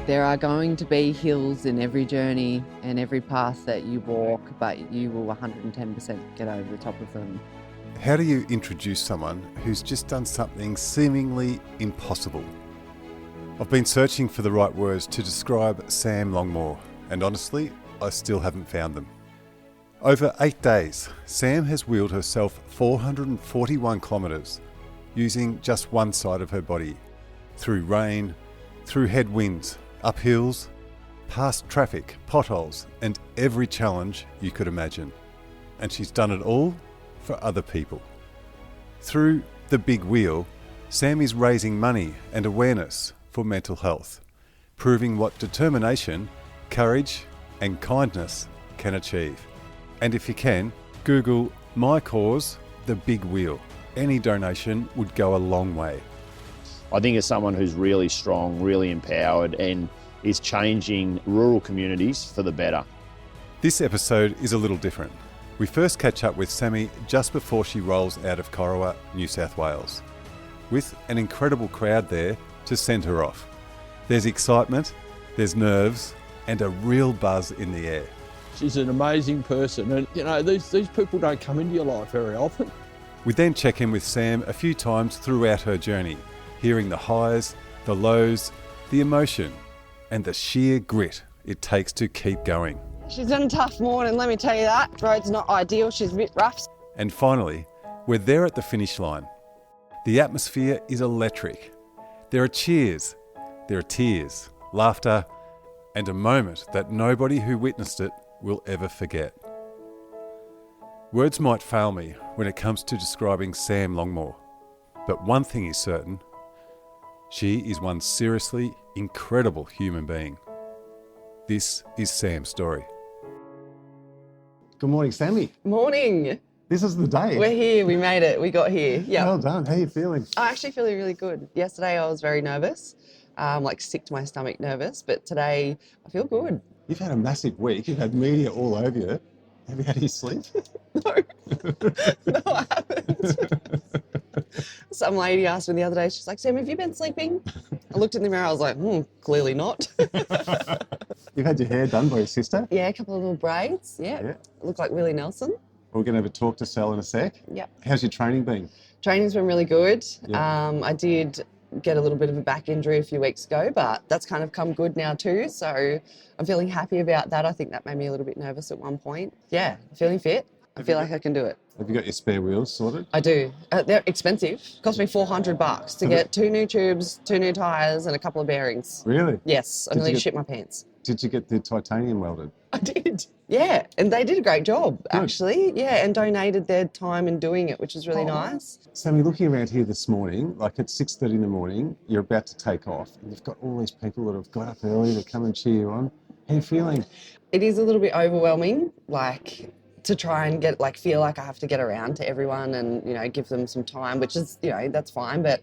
There are going to be hills in every journey and every path that you walk, but you will 110% get over the top of them. How do you introduce someone who's just done something seemingly impossible? I've been searching for the right words to describe Sam Longmore, and honestly, I still haven't found them. Over 8 days, Sam has wheeled herself 441 kilometres using just one side of her body, through rain, through headwinds, up hills, past traffic, potholes, and every challenge you could imagine. And she's done it all for other people. Through the big wheel, Sam is raising money and awareness for mental health, proving what determination, courage, and kindness can achieve. And if you can, Google my cause, the big wheel. Any donation would go a long way. I think as someone who's really strong, really empowered, and is changing rural communities for the better. This episode is a little different. We first catch up with Sammy just before she rolls out of Corowa, New South Wales, with an incredible crowd there to send her off. There's excitement, there's nerves, and a real buzz in the air. She's an amazing person, and you know, these people don't come into your life very often. We then check in with Sam a few times throughout her journey, hearing the highs, the lows, the emotion, and the sheer grit it takes to keep going. She's done a tough morning, let me tell you that. Road's not ideal, she's a bit rough. And finally, we're there at the finish line. The atmosphere is electric. There are cheers, there are tears, laughter, and a moment that nobody who witnessed it will ever forget. Words might fail me when it comes to describing Sam Longmore, but one thing is certain: she is one seriously incredible human being. This is Sam's story. Good morning, Sammy. Morning. This is the day. We're here, we made it, we got here. Yeah. Well done. How are you feeling? I'm actually feeling really good. Yesterday I was very nervous, like sick to my stomach nervous, but today I feel good. You've had a massive week. You've had media all over you. Have you had any sleep? No, no, I haven't. Some lady asked me the other day, she's like, Sam, have you been sleeping? I looked in the mirror, I was like, clearly not. You've had your hair done by your sister? Yeah, a couple of little braids, yeah. Look like Willie Nelson. We're going to have a talk to Sal in a sec. Yep. How's your training been? Training's been really good. Yeah. I did get a little bit of a back injury a few weeks ago, but that's kind of come good now too. So I'm feeling happy about that. I think that made me a little bit nervous at one point. Yeah, feeling fit. I feel like I can do it. Have you got your spare wheels sorted? I do. They're expensive. Cost me $400 to get 2 new tubes, 2 new tyres and a couple of bearings. Really? Yes, I nearly shit my pants. Did you get the titanium welded? I did. Yeah, and they did a great job, actually. Yeah, and donated their time in doing it, which is really nice. Sammy, looking around here this morning, like at 6:30 in the morning, you're about to take off, and you've got all these people that have got up early to come and cheer you on. How are you feeling? It is a little bit overwhelming, like to try and get, like, feel like I have to get around to everyone and, you know, give them some time, which is, you know, that's fine. But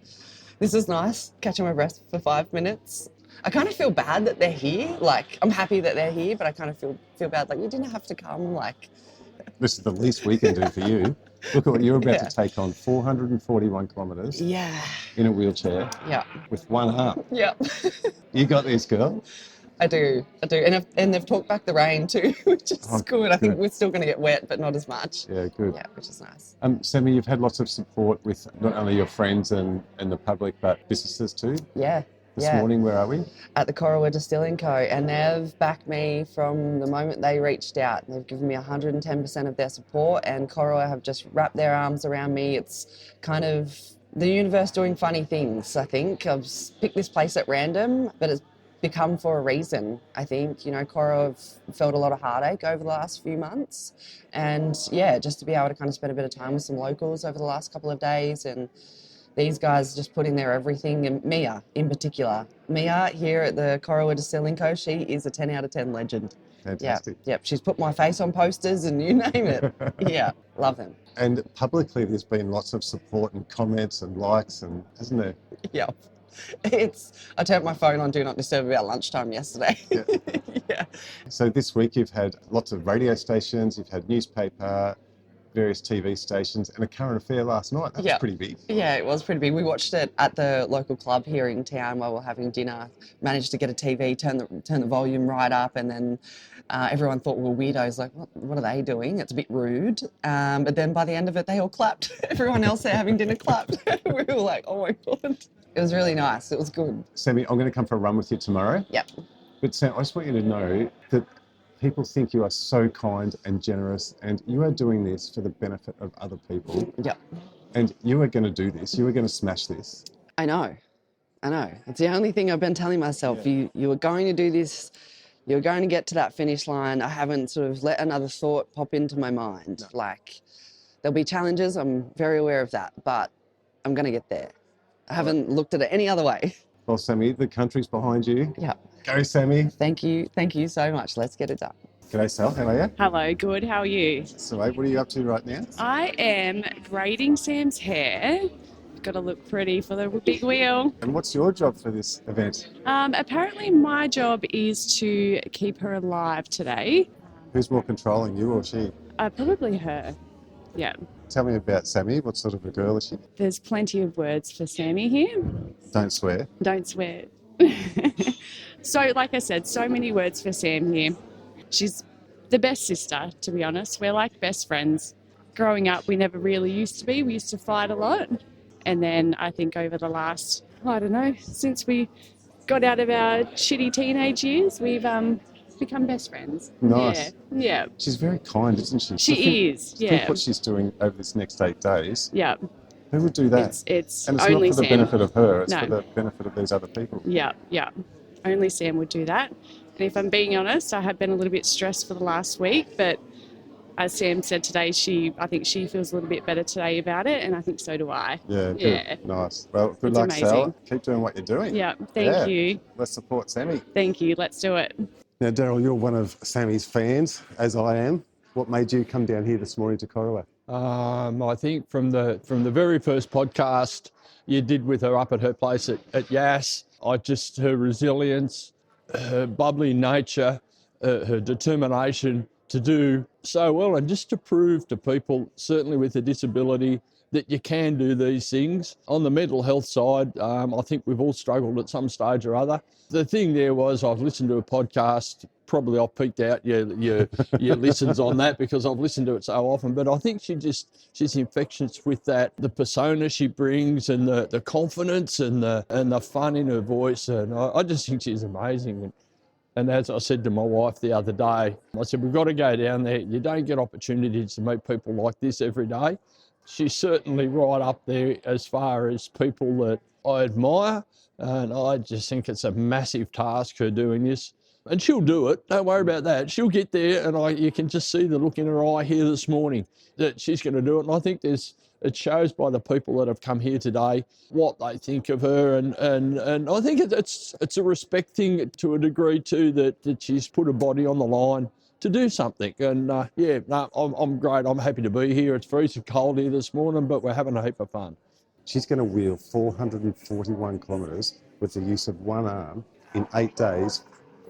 this is nice, catching my breath for 5 minutes. I kind of feel bad that they're here. Like, I'm happy that they're here, but I kind of feel bad. Like, you didn't have to come. Like, this is the least we can do for you. Look at what you're about to take on: 441 kilometres. Yeah. In a wheelchair. Yeah. With one arm. Yeah. You got this, girl. I do. And they've talked back the rain too, which is good. I think we're still going to get wet, but not as much. Yeah, good. Yeah, which is nice. Sammy, you've had lots of support with not only your friends and the public, but businesses too. Yeah. This morning, where are we? At the Corowa Distilling Co. And they've backed me from the moment they reached out. They've given me 110% of their support, and Corowa have just wrapped their arms around me. It's kind of the universe doing funny things, I think. I've picked this place at random, but it's become for a reason, I think. You know, Corowa have felt a lot of heartache over the last few months. And yeah, just to be able to kind of spend a bit of time with some locals over the last couple of days, and these guys just put in their everything, and Mia in particular. Mia here at the Corowa Distilling Co, she is a 10 out of 10 legend. Fantastic. Yep. She's put my face on posters and you name it. Yeah, love them. And publicly there's been lots of support and comments and likes, and hasn't there? Yep. I turned my phone on Do Not Disturb about lunchtime yesterday. Yeah. Yeah. So this week you've had lots of radio stations, you've had newspaper, various TV stations and a current affair last night. That was Yeah. pretty big. Yeah, it was pretty big. We watched it at the local club here in town while we were having dinner. Managed to get a TV, turn the volume right up, and then everyone thought we were weirdos. Like, what are they doing? It's a bit rude. But then by the end of it, they all clapped. Everyone else there having dinner clapped. We were like, oh my god. It was really nice. It was good. Sammy, I'm going to come for a run with you tomorrow. Yep. But Sam, I just want you to know that people think you are so kind and generous, and you are doing this for the benefit of other people. Yep. And you are going to do this. You are going to smash this. I know. It's the only thing I've been telling myself. Yeah. You were going to do this. You were going to get to that finish line. I haven't sort of let another thought pop into my mind. No. Like, there'll be challenges. I'm very aware of that, but I'm going to get there. I haven't looked at it any other way. Well, Sammy, the country's behind you. Yeah. Go, Sammy. Thank you so much. Let's get it done. G'day, Sal. How are you? Hello, good. How are you? So, what are you up to right now? I am braiding Sam's hair. Got to look pretty for the big wheel. And what's your job for this event? Apparently, my job is to keep her alive today. Who's more controlling, you or she? Probably her. Yeah. Tell me about Sammy. What sort of a girl is she? There's plenty of words for Sammy here. Don't swear. Don't swear. So, like I said, so many words for Sam here. She's the best sister, to be honest. We're like best friends. Growing up, we never really used to be. We used to fight a lot. And then I think over the last, since we got out of our shitty teenage years, we've become best friends. Nice. Yeah. She's very kind, isn't she? She is, yeah. Think what she's doing over this next 8 days. Yeah. Who would do that? It's and it's only not for the Sam. benefit of her, it's No. for the benefit of these other people. Yeah. Only Sam would do that. And if I'm being honest, I have been a little bit stressed for the last week, but as Sam said today, I think she feels a little bit better today about it, and I think so do I. Yeah, good. Yeah. Nice. Well, good It's luck, amazing. Sal. Keep doing what you're doing. Yeah, thank you. Let's support Sammy. Thank you. Let's do it. Now, Daryl, you're one of Sammy's fans, as I am. What made you come down here this morning to Corowa? I think from the very first podcast you did with her up at her place at Yass, her resilience, her bubbly nature, her determination to do so well, and just to prove to people, certainly with a disability, that you can do these things. On the mental health side, I think we've all struggled at some stage or other. The thing there was, I've listened to a podcast, probably I've peaked out your listens on that because I've listened to it so often, but I think she's infectious with that, the persona she brings and the confidence and the fun in her voice, and I just think she's amazing. And as I said to my wife the other day, I said, we've got to go down there. You don't get opportunities to meet people like this every day. She's certainly right up there as far as people that I admire, and I just think it's a massive task, her doing this. And she'll do it, don't worry about that. She'll get there, and you can just see the look in her eye here this morning that she's going to do it. And I think it shows by the people that have come here today what they think of her, and I think it's a respect thing to a degree too, that she's put her body on the line to do something. And I'm great. I'm happy to be here. It's freezing cold here this morning, but we're having a heap of fun. She's going to wheel 441 kilometres with the use of one arm in 8 days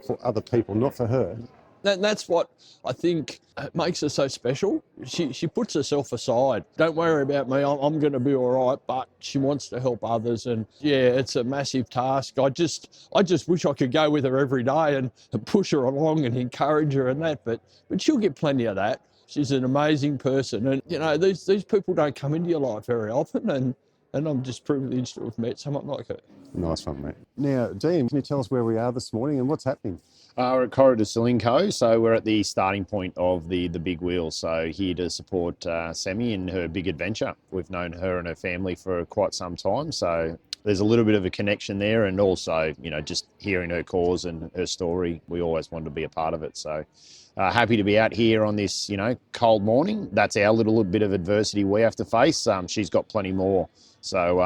for other people, not for her. That's what I think makes her so special. She puts herself aside. Don't worry about me, I'm going to be all right, but she wants to help others. And yeah, it's a massive task. I just wish I could go with her every day and push her along and encourage her and that, but she'll get plenty of that. She's an amazing person. And, these people don't come into your life very often, and I'm just privileged to have met someone like her. Nice one, mate. Now, Dean, can you tell us where we are this morning and what's happening? We're at Corowa, so we're at the starting point of the big wheel. So here to support Sammy in her big adventure. We've known her and her family for quite some time, so there's a little bit of a connection there, and also, just hearing her cause and her story, we always wanted to be a part of it. So happy to be out here on this, cold morning. That's our little bit of adversity we have to face. She's got plenty more. So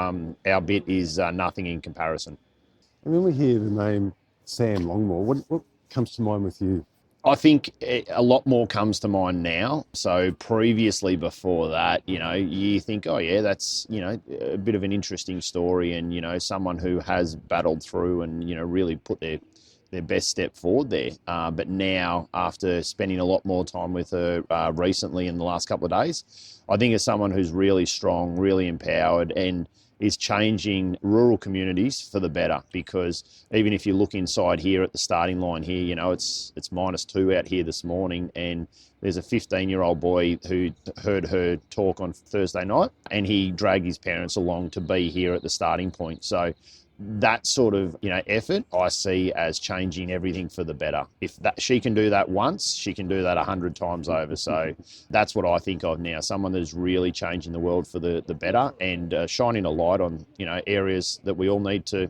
our bit is nothing in comparison. And when we hear the name Sam Longmore, what comes to mind with you? I think a lot more comes to mind now. So previously, before that, you think, oh yeah, that's, a bit of an interesting story, and, someone who has battled through and, really put their their best step forward there. But now, after spending a lot more time with her recently in the last couple of days, I think it's someone who's really strong, really empowered, and is changing rural communities for the better. Because even if you look inside here at the starting line here, you know, it's -2 out here this morning, and there's a 15-year-old boy who heard her talk on Thursday night, and he dragged his parents along to be here at the starting point. So that sort of, you know, effort I see as changing everything for the better. If that she can do that once, she can do that 100 times over. So that's what I think of now, someone that's really changing the world for the better, and shining a light on, you know, areas that we all need to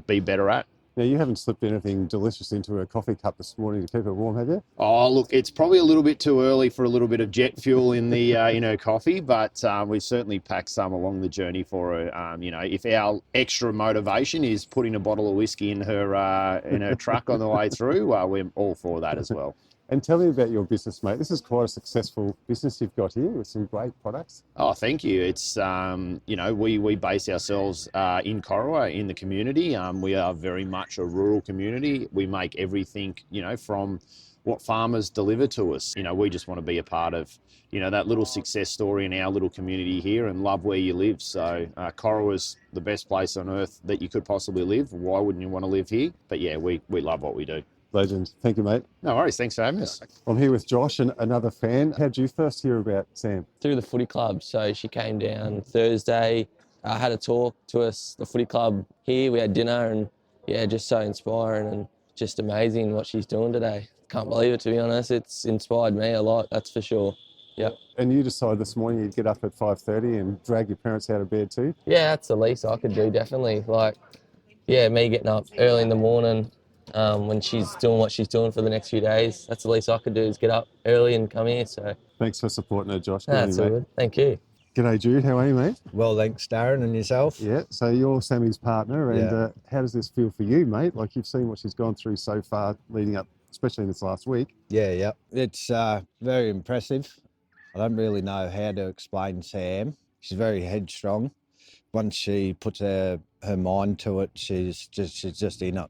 be better at. Now, you haven't slipped anything delicious into a coffee cup this morning to keep it warm, have you? Oh, look, it's probably a little bit too early for a little bit of jet fuel in the in her coffee, but we certainly packed some along the journey for her. You know, if our extra motivation is putting a bottle of whiskey in her truck on the way through, we're all for that as well. And tell me about your business, mate. This is quite a successful business you've got here with some great products. Oh, thank you. It's, you know, we base ourselves in Corowa, in the community. We are very much a rural community. We make everything, you know, from what farmers deliver to us. You know, we just want to be a part of, you know, that little success story in our little community here, and love where you live. So Corowa's the best place on earth that you could possibly live. Why wouldn't you want to live here? But yeah, we love what we do. Legend. Thank you, mate. No worries. Thanks for having us. I'm here with Josh, and another fan. How did you first hear about Sam? Through the footy club. So she came down Thursday, had a talk to us, the footy club here. We had dinner, and yeah, just so inspiring and just amazing what she's doing today. Can't believe it, to be honest. It's inspired me a lot, that's for sure. Yep. And you decided this morning you'd get up at 5:30 and drag your parents out of bed too? Yeah, that's the least I could do, definitely. Like, yeah, me getting up early in the morning, when she's doing what she's doing for the next few days, that's the least I could do, is get up early and come here. So Thanks for supporting her, Josh. that's all good. Thank you. G'day, Jude. How are you, mate? Well, thanks, Darren, and yourself? Yeah, so you're Sammy's partner, and Yeah. how does this feel for you, mate? Like, you've seen what she's gone through so far leading up, especially in this last week. Yeah. It's very impressive. I don't really know how to explain Sam. She's very headstrong. Once she puts her mind to it, she's just in it.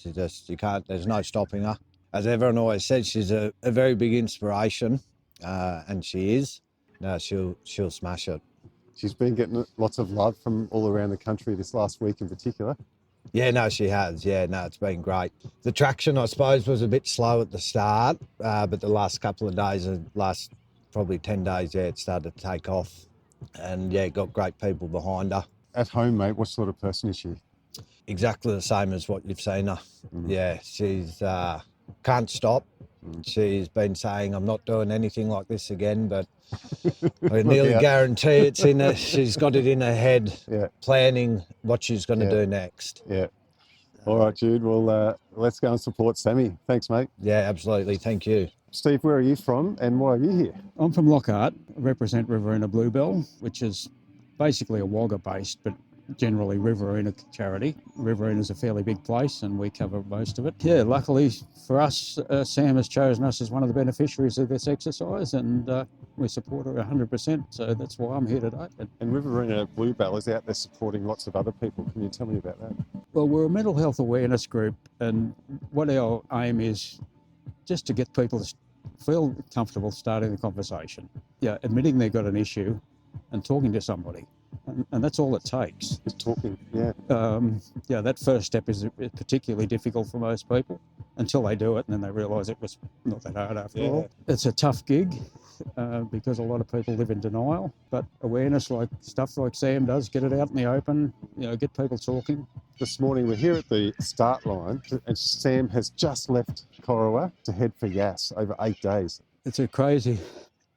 There's no stopping her. As everyone always says, she's a very big inspiration, and she is. No, she'll smash it. She's been getting lots of love from all around the country this last week in particular. Yeah, no, she has. Yeah, no, it's been great. The traction, I suppose, was a bit slow at the start, but the last couple of days, last probably 10 days, yeah, it started to take off. And yeah, got great people behind her. At home, mate, what sort of person is she? Exactly the same as what you've seen her. Yeah, she's can't stop. She's been saying, I'm not doing anything like this again, but I nearly guarantee it's in her. She's got it in her head, planning what she's going to do next. Yeah. All right, Jude. Well, let's go and support Sammy. Thanks, mate. Yeah, absolutely. Thank you. Steve, where are you from and why are you here? I'm from Lockhart. I represent Riverina Bluebell, which is basically a Wagga based, but generally Riverina charity. Riverina is a fairly big place and we cover most of it. Yeah, luckily for us, Sam has chosen us as one of the beneficiaries of this exercise, and we support her 100%, so that's why I'm here today. And Riverina Bluebell is out there supporting lots of other people. Can you tell me about that? Well, we're a mental health awareness group, and what our aim is just to get people to feel comfortable starting the conversation. Yeah, admitting they've got an issue and talking to somebody. And that's all it takes. Just talking, yeah. That first step is particularly difficult for most people until they do it, and then they realise it was not that hard after all. It's a tough gig because a lot of people live in denial, but awareness, like stuff like Sam does, get it out in the open, get people talking. This morning we're here at the start line, and Sam has just left Corowa to head for Yass over 8 days. It's a crazy,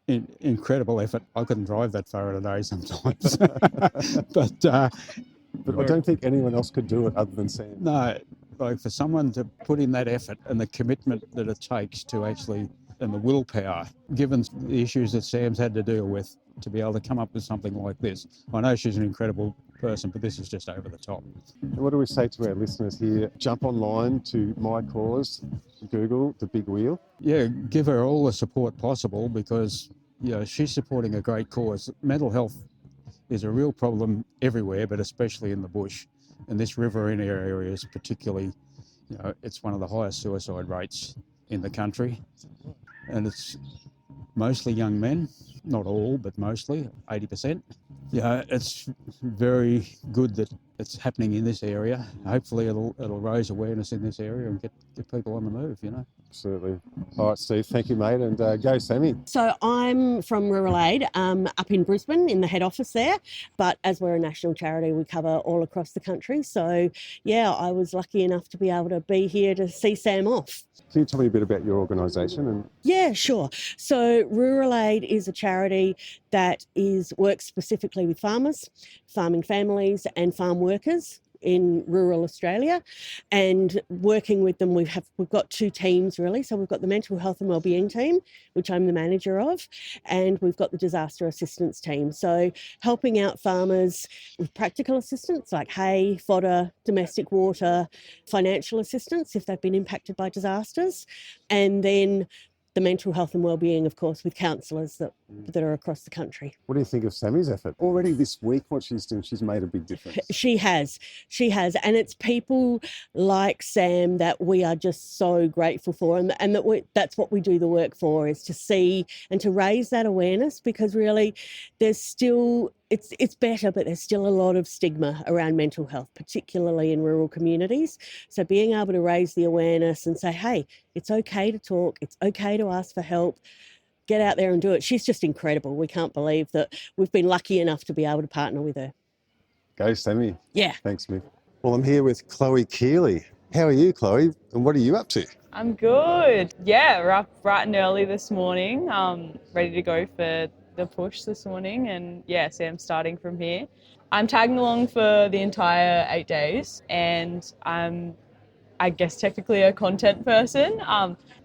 incredible effort. I couldn't drive that far in a day sometimes. But I don't think anyone else could do it other than Sam. No, like for someone to put in that effort and the commitment that it takes to actually, and the willpower, given the issues that Sam's had to deal with, to be able to come up with something like this. I know she's an incredible person, but this is just over the top. What do we say to our listeners here? Jump online to My Cause, Google the Big Wheel. Yeah, give her all the support possible because she's supporting a great cause. Mental health is a real problem everywhere, but especially in the bush. And this Riverina area is particularly You know, it's one of the highest suicide rates in the country, and it's mostly young men, not all, but mostly, 80%. Yeah, it's very good that it's happening in this area. Hopefully it'll raise awareness in this area and get people on the move, you know. Absolutely. All right, Steve, thank you, mate, and go Sammy. So I'm from Rural Aid up in Brisbane in the head office there, but as we're a national charity, we cover all across the country. So yeah, I was lucky enough to be able to be here to see Sam off. Can you tell me a bit about your organisation? Yeah, sure. So Rural Aid is a charity that works specifically with farmers, farming families and farm workers in rural Australia, and working with them we've got two teams really. So we've got the mental health and wellbeing team, which I'm the manager of, and we've got the disaster assistance team. So helping out farmers with practical assistance like hay, fodder, domestic water, financial assistance if they've been impacted by disasters, and then the mental health and wellbeing, of course, with counsellors that are across the country. What do you think of Sammy's effort? Already this week, what she's doing, she's made a big difference. She has. And it's people like Sam that we are just so grateful for, and that's what we do the work for, is to see and to raise that awareness, because really there's still, it's better, but there's still a lot of stigma around mental health, particularly in rural communities. So being able to raise the awareness and say, hey, it's okay to talk, it's okay to ask for help, get out there and do it. She's just incredible. We can't believe that we've been lucky enough to be able to partner with her. Go Sammy. Yeah. Thanks, Mick. Well, I'm here with Chloe Keeley. How are you, Chloe? And what are you up to? I'm good. Yeah, we're up bright and early this morning, ready to go for the push this morning, and yeah, Sam's starting from here. I'm tagging along for the entire 8 days, and I'm, I guess, technically a content person.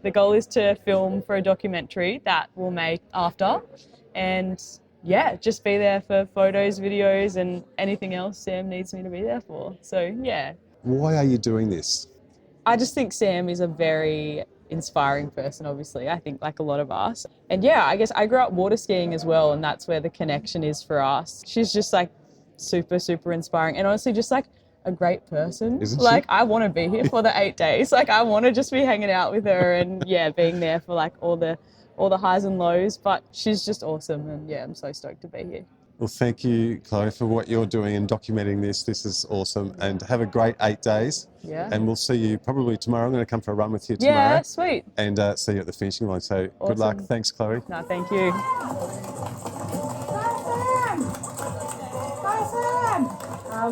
The goal is to film for a documentary that we'll make after, and yeah, just be there for photos, videos, and anything else Sam needs me to be there for. So yeah. Why are you doing this? I just think Sam is a very inspiring person, obviously, I think, like a lot of us. And yeah, I guess I grew up water skiing as well, and that's where the connection is for us. She's just like super, super inspiring, and honestly just like a great person. Isn't like she? I want to be here for the 8 days. Like I want to just be hanging out with her and yeah, being there for like all the highs and lows, but she's just awesome, and yeah, I'm so stoked to be here. Well, thank you, Chloe, for what you're doing and documenting this. This is awesome. And have a great 8 days. Yeah. And we'll see you probably tomorrow. I'm going to come for a run with you tomorrow. Yeah, sweet. And see you at the finishing line. So Awesome. Good luck. Thanks, Chloe. No, thank you.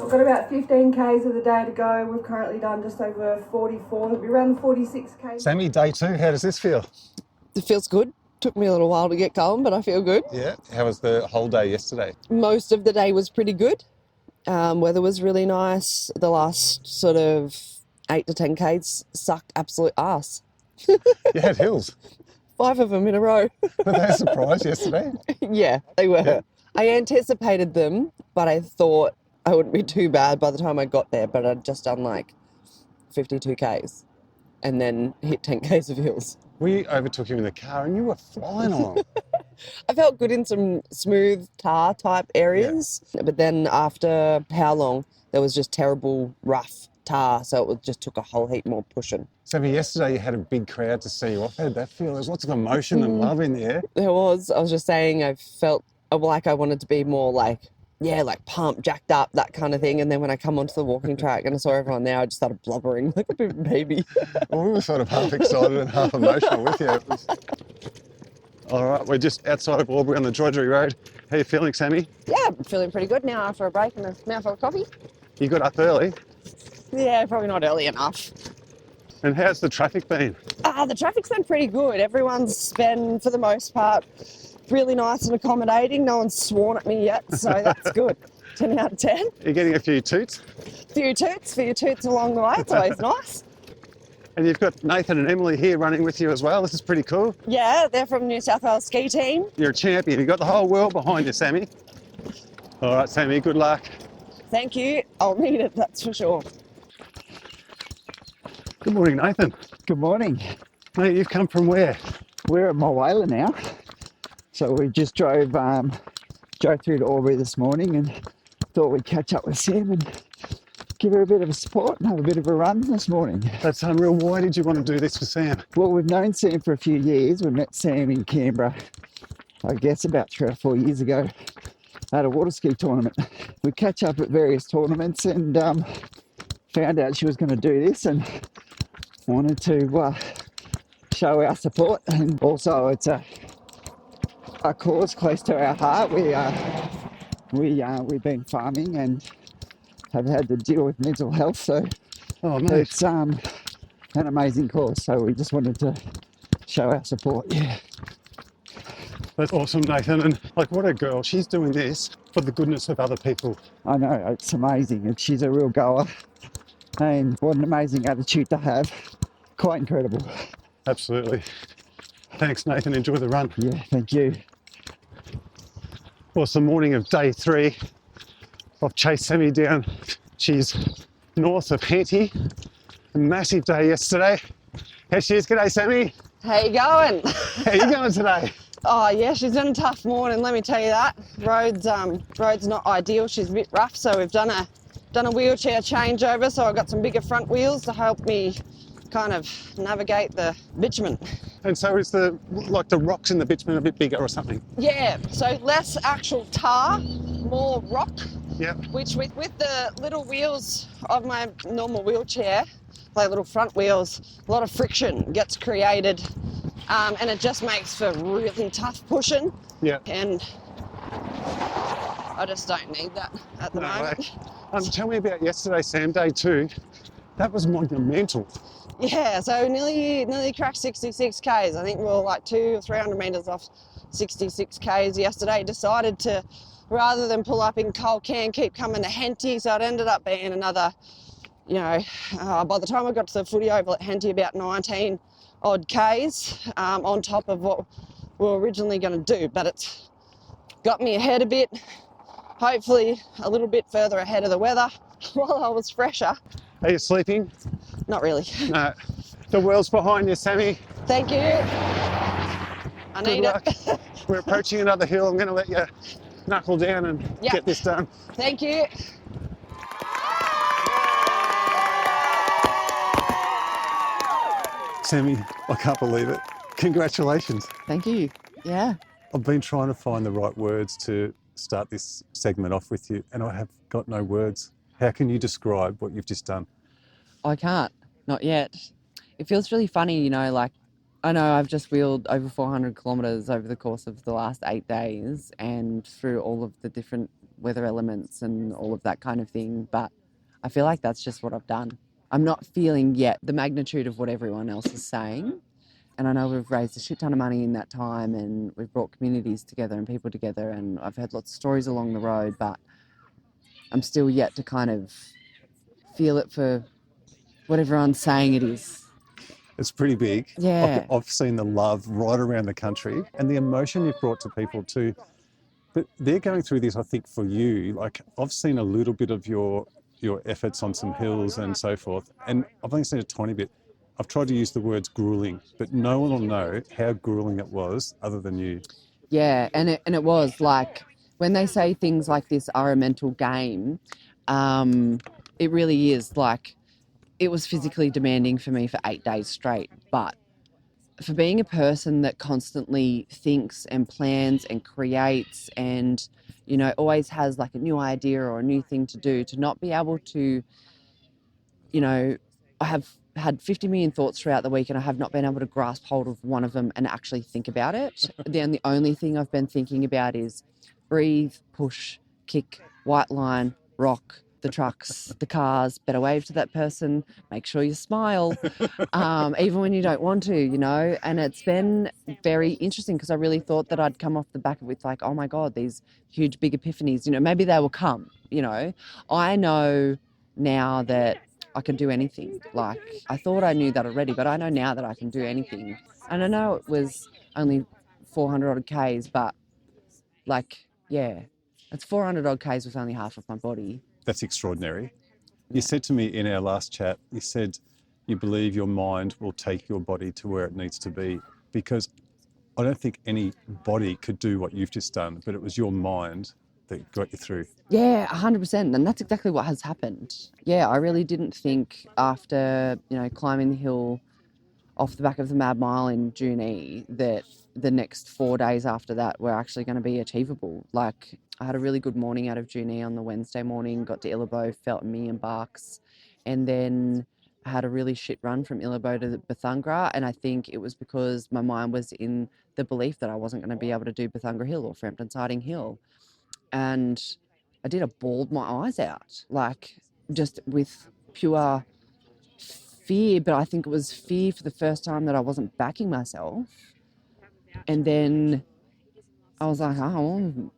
We've got about 15 Ks of the day to go. We've currently done just over 44. It'll be around the 46 Ks. Sammy, day 2. How does this feel? It feels good. Took me a little while to get going, but I feel good. Yeah. How was the whole day yesterday? Most of the day was pretty good. Weather was really nice. The last sort of 8 to 10 Ks sucked absolute arse. You had hills. 5 of them in a row. Were they a surprise yesterday? Yeah, they were. Yeah. I anticipated them, but I thought I wouldn't be too bad by the time I got there, but I'd just done like 52 Ks and then hit 10 Ks of hills. We overtook you in the car and you were flying along. I felt good in some smooth tar type areas, but then after how long, there was just terrible rough tar, so it just took a whole heap more pushing. Sammy, yesterday you had a big crowd to see you off. How did that feel? There's lots of emotion and love in the air. There was. I was just saying I felt like I wanted to be more like pumped, jacked up, that kind of thing. And then when I come onto the walking track and I saw everyone there, I just started blubbering like a bit of a baby. Well, we were sort of half excited and half emotional with you. All right, we're just outside of Albury on the Drudgery Road. How are you feeling, Sammy? Yeah, I'm feeling pretty good now after a break and a mouthful of coffee. You got up early. Yeah, probably not early enough. And how's the traffic been? The traffic's been pretty good. Everyone's been, for the most part, really nice and accommodating. No one's sworn at me yet, so that's good. 10 out of 10. You're getting a few toots. For your toots along the way. It's always nice. And you've got Nathan and Emily here running with you as well. This is pretty cool. Yeah, they're from New South Wales ski team. You're a champion. You've got the whole world behind you, Sammy. All right, Sammy, good luck. Thank you. I'll need it, that's for sure. Good morning, Nathan. Good morning. Mate, you've come from where? We're at Mulwala now. So we just drove through to Albury this morning and thought we'd catch up with Sam and give her a bit of a support and have a bit of a run this morning. That's unreal. Why did you want to do this for Sam? Well, we've known Sam for a few years. We met Sam in Canberra, I guess about 3 or 4 years ago at a water ski tournament. We catch up at various tournaments and found out she was going to do this and wanted to show our support. And also it's a cause close to our heart. We've been farming and have had to deal with mental health, so it's an amazing cause. So we just wanted to show our support. Yeah. That's awesome, Nathan. And like, what a girl. She's doing this for the goodness of other people. I know, it's amazing. And she's a real goer. And what an amazing attitude to have. Quite incredible. Absolutely. Thanks, Nathan. Enjoy the run. Yeah, thank you. Well, it's the morning of day 3. I've chased Sammy down. She's north of Henty. A massive day yesterday. Here she is. G'day, Sammy. How you going? How you going today? Oh yeah, she's been a tough morning, let me tell you that. Road's not ideal, she's a bit rough, so we've done a wheelchair changeover, so I've got some bigger front wheels to help me kind of navigate the bitumen. And so is the rocks in the bitumen a bit bigger or something? Yeah, so less actual tar, more rock. Yeah. Which with the little wheels of my normal wheelchair, like little front wheels, a lot of friction gets created. And it just makes for really tough pushing. Yeah. And I just don't need that at the moment. Tell me about yesterday, Sam, day 2. That was monumental. Yeah, so nearly cracked 66 Ks. I think we were like 200 or 300 metres off 66 Ks yesterday. Decided to, rather than pull up in Colcan, keep coming to Henty. So it ended up being another, by the time I got to the footy oval at Henty, about 19 odd Ks on top of what we were originally going to do, but it's got me ahead a bit, hopefully a little bit further ahead of the weather while I was fresher. Are you sleeping? Not really. No. The world's behind you, Sammy. Thank you. I need it. We're approaching another hill. I'm going to let you knuckle down and get this done. Thank you. Sammy, I can't believe it. Congratulations. Thank you. Yeah. I've been trying to find the right words to start this segment off with you, and I have got no words. How can you describe what you've just done? I can't. Not yet. It feels really funny, I know I've just wheeled over 400 kilometres over the course of the last 8 days and through all of the different weather elements and all of that kind of thing, but I feel like that's just what I've done. I'm not feeling yet the magnitude of what everyone else is saying. And I know we've raised a shit ton of money in that time and we've brought communities together and people together and I've heard lots of stories along the road, but I'm still yet to kind of feel it for what everyone's saying it is. It's pretty big. Yeah. I've seen the love right around the country and the emotion you've brought to people too. But they're going through this, I think, for you. Like, I've seen a little bit of your efforts on some hills and so forth, and I've only seen a tiny bit. I've tried to use the words grueling, but no one will know how grueling it was other than you. Yeah, and it was like, when they say things like this are a mental game, it really is. Like, it was physically demanding for me for 8 days straight, but for being a person that constantly thinks and plans and creates and, always has like a new idea or a new thing to do, to not be able to, I have had 50 million thoughts throughout the week and I have not been able to grasp hold of one of them and actually think about it. Then the only thing I've been thinking about is breathe, push, kick, white line, rock, the trucks, the cars, better wave to that person, make sure you smile, even when you don't want to, and it's been very interesting because I really thought that I'd come off the back of it with like, oh my God, these huge, big epiphanies, maybe they will come, I know now that I can do anything. Like, I thought I knew that already, but I know now that I can do anything. And I know it was only 400 odd Ks, but it's 400 odd Ks with only half of my body. That's extraordinary. You said to me in our last chat, you said you believe your mind will take your body to where it needs to be, because I don't think any body could do what you've just done, but it was your mind that got you through? Yeah, 100%. And that's exactly what has happened. Yeah, I really didn't think after, climbing the hill off the back of the Mad Mile in Junee that the next 4 days after that were actually going to be achievable. Like, I had a really good morning out of Junee on the Wednesday morning, got to Illabo, felt a million bucks, and then I had a really shit run from Illabo to Bethungra, and I think it was because my mind was in the belief that I wasn't going to be able to do Bethungra Hill or Frampton Siding Hill. And I did. I bawled my eyes out, like, just with pure fear, but I think it was fear for the first time that I wasn't backing myself. And then I was like, oh,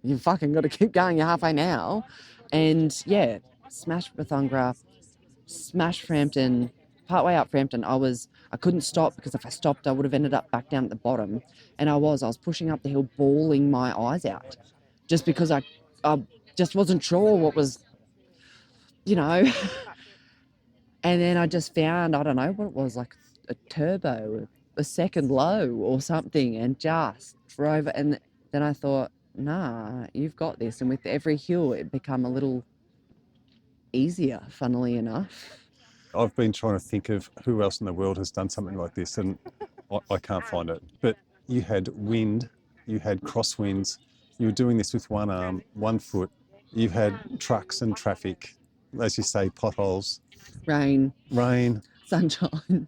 you fucking got to keep going. You're halfway now. And yeah, smashed Bethungra, smashed Frampton. Partway up Frampton, I couldn't stop because if I stopped, I would have ended up back down at the bottom. And I was pushing up the hill, bawling my eyes out, just because I just wasn't sure what was, And then I just found, I don't know what it was, like a turbo, a second low or something, and just drove it. And then I thought, nah, you've got this. And with every hill, it become a little easier, funnily enough. I've been trying to think of who else in the world has done something like this, and I can't find it. But you had wind, you had crosswinds, you were doing this with one arm, 1 foot. You had trucks and traffic, as you say, potholes. Rain, sunshine,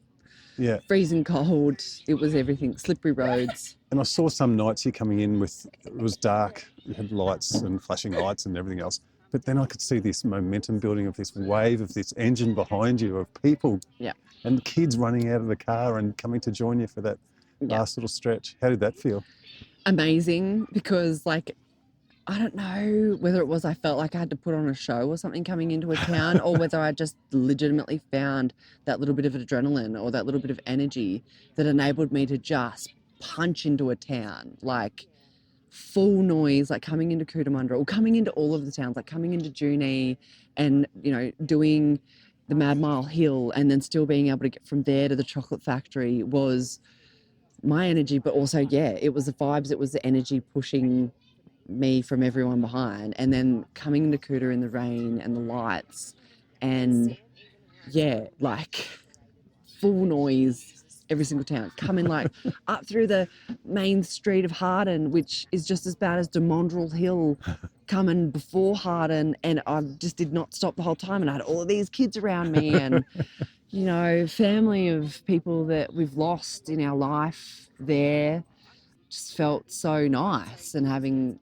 yeah, freezing cold. It was everything, slippery roads. And I saw some nights you coming in with, it was dark, you had lights and flashing lights and everything else. But then I could see this momentum building of this wave of this engine behind you of people. Yeah. And kids running out of the car and coming to join you for that last little stretch. How did that feel? Amazing, because I don't know whether it was I felt like I had to put on a show or something coming into a town, or whether I just legitimately found that little bit of adrenaline or that little bit of energy that enabled me to just punch into a town, like full noise, like coming into Cootamundra or coming into all of the towns, like coming into Junee and, doing the Mad Mile Hill and then still being able to get from there to the chocolate factory was my energy. But also, it was the vibes, it was the energy pushing me from everyone behind, and then coming into Cooter in the rain and the lights, and full noise, every single town, coming up through the main street of Harden, which is just as bad as Demondrel Hill, coming before Harden, and I just did not stop the whole time, and I had all of these kids around me and family of people that we've lost in our life there. Just felt so nice, and having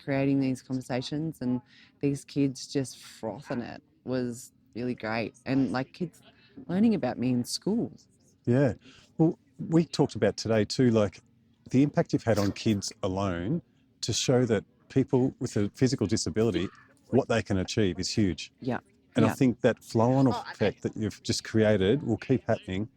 creating these conversations and these kids just frothing it was really great. And kids learning about me in school. Yeah. Well, we talked about today too, the impact you've had on kids alone to show that people with a physical disability, what they can achieve is huge. Yeah. And I think that flow-on effect that you've just created will keep happening.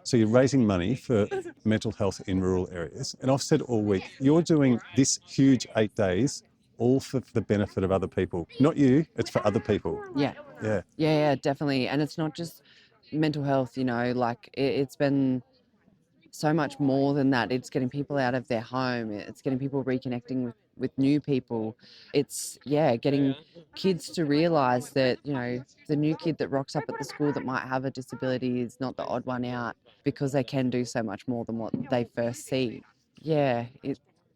So you're raising money for mental health in rural areas. And I've said all week, you're doing this huge 8 days all for the benefit of other people. Not you, it's for other people. Yeah. Yeah. Yeah, definitely. And it's not just mental health, it's been so much more than that. It's getting people out of their home. It's getting people reconnecting with new people. It's, getting kids to realise that, the new kid that rocks up at the school that might have a disability is not the odd one out, because they can do so much more than what they first see. Yeah,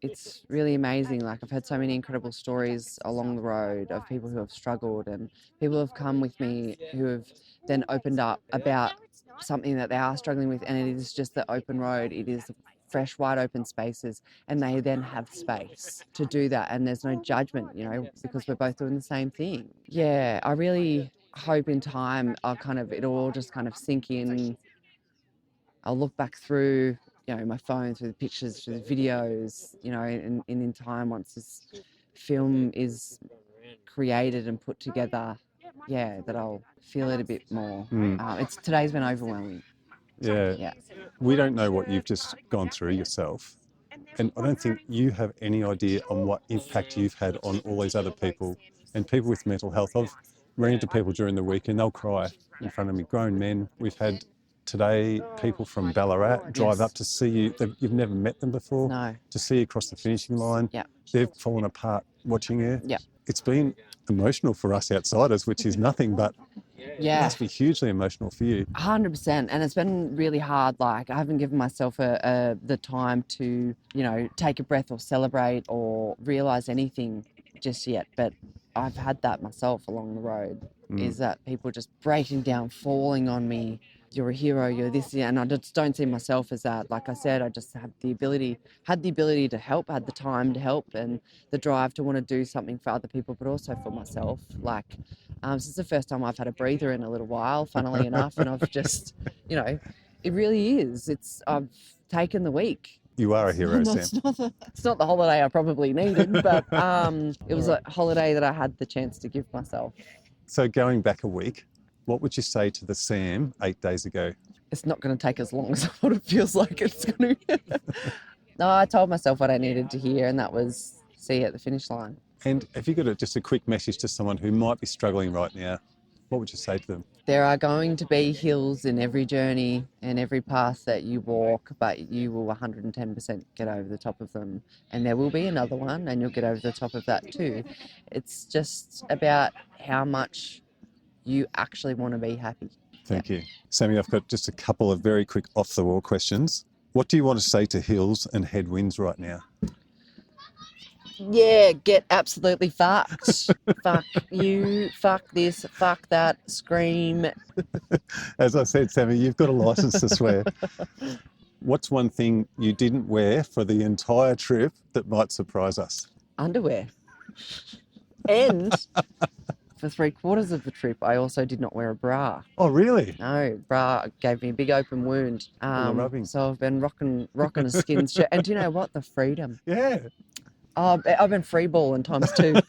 it's really amazing. I've heard so many incredible stories along the road of people who have struggled, and people have come with me who have then opened up about something that they are struggling with, and it is just the open road. It is fresh, wide open spaces, and they then have space to do that, and there's no judgment, because we're both doing the same thing. Yeah, I really hope in time it'll all just sink in. I'll look back through, my phone, through the pictures, through the videos, and in time, once this film is created and put together, that I'll feel it a bit more. Today's been overwhelming. Yeah. We don't know what you've just gone through yourself. And I don't think you have any idea on what impact you've had on all these other people and people with mental health. I've ran into people during the week and they'll cry in front of me, grown men. We've had today people from Ballarat drive up to see you. You've never met them before. No. To see you cross the finishing line. Yeah. They've fallen apart watching you. Yeah. It's been emotional for us outsiders, which is nothing, but it Yeah. must be hugely emotional for you. 100%. And it's been really hard. Like, I haven't given myself the time to, take a breath or celebrate or realise anything just yet. But I've had that myself along the road, is that people just breaking down, falling on me. You're a hero, you're this, and I just don't see myself as that. Like I said, I just had the ability to help, had the time to help, and the drive to want to do something for other people, but also for myself. Like, this is the first time I've had a breather in a little while, funnily enough, and I've just, it really is. I've taken the week. You are a hero, Sam. It's not the holiday I probably needed, but it was a holiday that I had the chance to give myself. So going back a week, what would you say to the Sam 8 days ago? It's not going to take as long as what it feels like it's going to. No, I told myself what I needed to hear, and that was see you at the finish line. And have you got just a quick message to someone who might be struggling right now? What would you say to them? There are going to be hills in every journey and every path that you walk, but you will 110% get over the top of them. And there will be another one, and you'll get over the top of that too. It's just about how much you actually want to be happy. Thank you. Sammy, I've got just a couple of very quick off-the-wall questions. What do you want to say to hills and headwinds right now? Yeah, get absolutely fucked. Fuck you, fuck this, fuck that, scream. As I said, Sammy, you've got a license to swear. What's one thing you didn't wear for the entire trip that might surprise us? Underwear. And for 3/4 of the trip, I also did not wear a bra. Oh, really? No, bra gave me a big open wound. Rubbing. So I've been rocking a skin shirt. And do you know what? The freedom. Yeah. Oh, I've been freeballing times 2.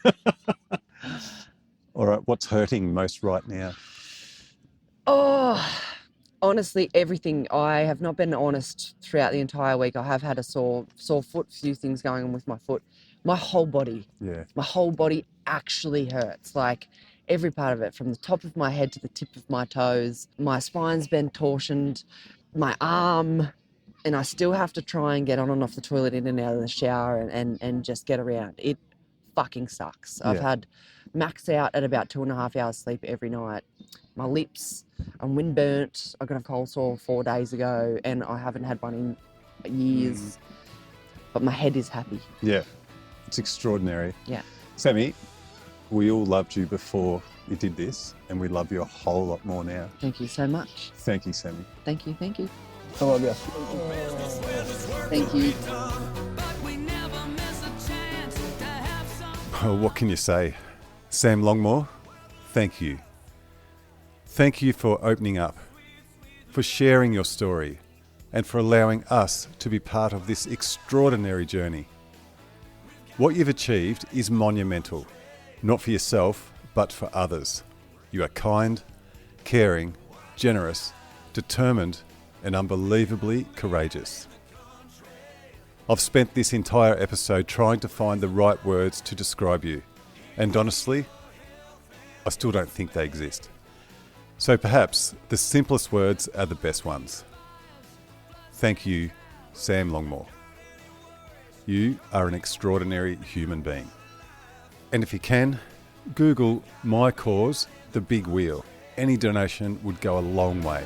All right, what's hurting most right now? Oh, honestly, everything. I have not been honest throughout the entire week. I have had a sore foot, few things going on with my foot. My whole body. Yeah. My whole body actually hurts. Like every part of it, from the top of my head to the tip of my toes. My spine's been torsioned, my arm, and I still have to try and get on and off the toilet, in and out of the shower and just get around. It fucking sucks. I've had max out at about 2.5 hours sleep every night. My lips, I'm wind burnt. I got a cold sore 4 days ago, and I haven't had one in years. But my head is happy. Yeah, it's extraordinary. Yeah. Sammy, we all loved you before you did this, and we love you a whole lot more now. Thank you so much. Thank you, Sammy. Thank you, thank you. I love you. Thank you. Oh, what can you say? Sam Longmore, thank you. Thank you for opening up, for sharing your story, and for allowing us to be part of this extraordinary journey. What you've achieved is monumental, not for yourself, but for others. You are kind, caring, generous, determined, and unbelievably courageous. I've spent this entire episode trying to find the right words to describe you, and honestly, I still don't think they exist. So perhaps the simplest words are the best ones. Thank you, Sam Longmore. You are an extraordinary human being. And if you can, Google my cause, The Big Wheel. Any donation would go a long way.